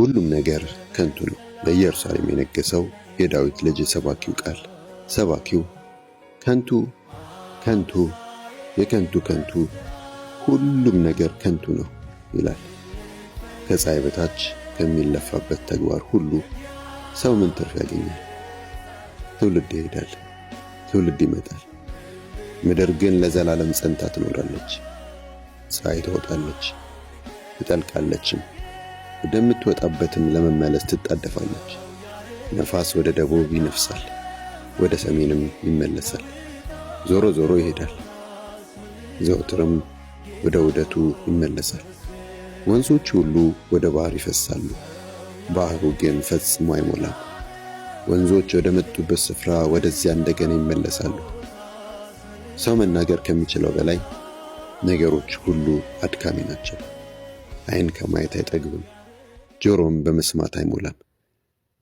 ሁሉም ነገር ከንቱ ነው። በኢየሩሳሌም የነገሰው የዳዊት ልጅ ሰባኪው ቃል። ሰባኪው ከንቱ ከንቱ የከንቱ ከንቱ ሁሉም ነገር ከንቱ ነው ይላል። ከፀሐይ በታች ከሚለፋበት ተግባር ሁሉ ሰው ምን ትርፍ ያገኛል? ትውልድ ይሄዳል፣ ትውልድ ይመጣል። ምድር ግን ለዘላለም ጸንታ ትኖራለች። ፀሐይ ትወጣለች ትጠልቃለችም፣ ወደምትወጣበትም ለመመለስ ትጣደፋለች። ነፋስ ወደ ደቡብ ይነፍሳል፣ ወደ ሰሜንም ይመለሳል። ዞሮ ዞሮ ይሄዳል፣ ዘወትርም ወደ ውደቱ ይመለሳል። ወንዞች ሁሉ ወደ ባህር ይፈሳሉ፣ ባህሩ ግን ፈጽሞ አይሞላም። ወንዞች ወደ መጡበት ስፍራ ወደዚያ እንደገና ይመለሳሉ። ሰው መናገር ከሚችለው በላይ ነገሮች ሁሉ አድካሚ ናቸው። ዓይን ከማየት አይጠግብም፣ ጆሮም በመስማት አይሞላም።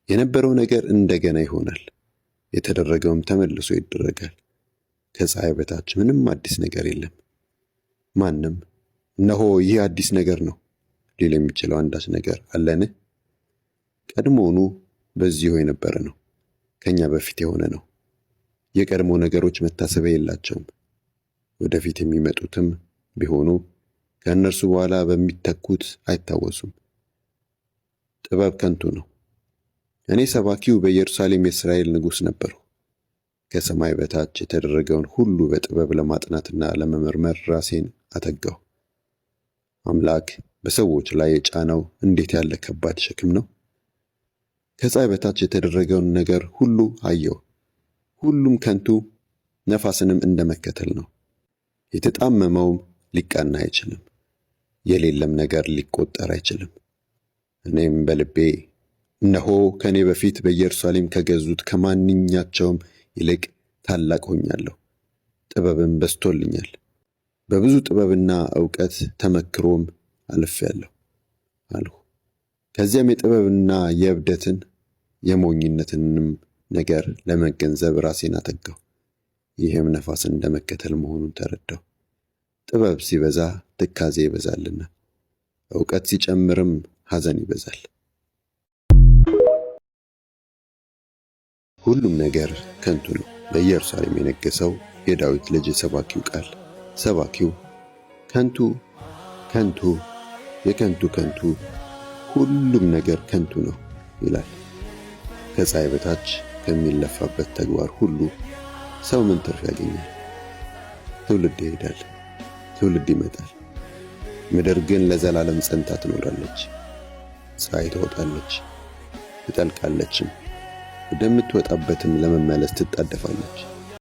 የነበረው ነገር እንደገና ይሆናል፣ የተደረገውም ተመልሶ ይደረጋል። ከፀሐይ በታች ምንም አዲስ ነገር የለም። ማንም እነሆ ይህ አዲስ ነገር ነው ሊል የሚችለው አንዳች ነገር አለን? ቀድሞውኑ በዚሁ የነበረ ነው፣ ከኛ በፊት የሆነ ነው። የቀድሞ ነገሮች መታሰቢያ የላቸውም፣ ወደፊት የሚመጡትም ቢሆኑ ከእነርሱ በኋላ በሚተኩት አይታወሱም። ጥበብ ከንቱ ነው። እኔ ሰባኪው በኢየሩሳሌም የእስራኤል ንጉሥ ነበርሁ። ከሰማይ በታች የተደረገውን ሁሉ በጥበብ ለማጥናትና ለመመርመር ራሴን አተጋሁ። አምላክ በሰዎች ላይ የጫነው እንዴት ያለ ከባድ ሸክም ነው! ከፀሐይ በታች የተደረገውን ነገር ሁሉ አየሁ። ሁሉም ከንቱ ነፋስንም እንደመከተል ነው። የተጣመመውም ሊቃና አይችልም፣ የሌለም ነገር ሊቆጠር አይችልም። እኔም በልቤ እነሆ ከኔ በፊት በኢየሩሳሌም ከገዙት ከማንኛቸውም ይልቅ ታላቅ ሆኛለሁ፣ ጥበብም በስቶልኛል፣ በብዙ ጥበብና ዕውቀት ተመክሮም አልፌአለሁ አልሁ። ከዚያም የጥበብና የእብደትን የሞኝነትንም ነገር ለመገንዘብ ራሴን አተጋሁ። ይህም ነፋስን እንደመከተል መሆኑን ተረዳሁ። ጥበብ ሲበዛ ትካዜ ይበዛልና፣ ዕውቀት ሲጨምርም ሐዘን ይበዛል። ሁሉም ነገር ከንቱ ነው። በኢየሩሳሌም የነገሰው የዳዊት ልጅ ሰባኪው ቃል። ሰባኪው ከንቱ ከንቱ የከንቱ ከንቱ ሁሉም ነገር ከንቱ ነው ይላል። ከፀሐይ በታች ከሚለፋበት ተግባር ሁሉ ሰው ምን ትርፍ ያገኛል? ትውልድ ይሄዳል፣ ትውልድ ይመጣል። ምድር ግን ለዘላለም ጸንታ ትኖራለች። ፀሐይ ትወጣለች ትጠልቃለችም፣ ወደምትወጣበትም ለመመለስ ትጣደፋለች።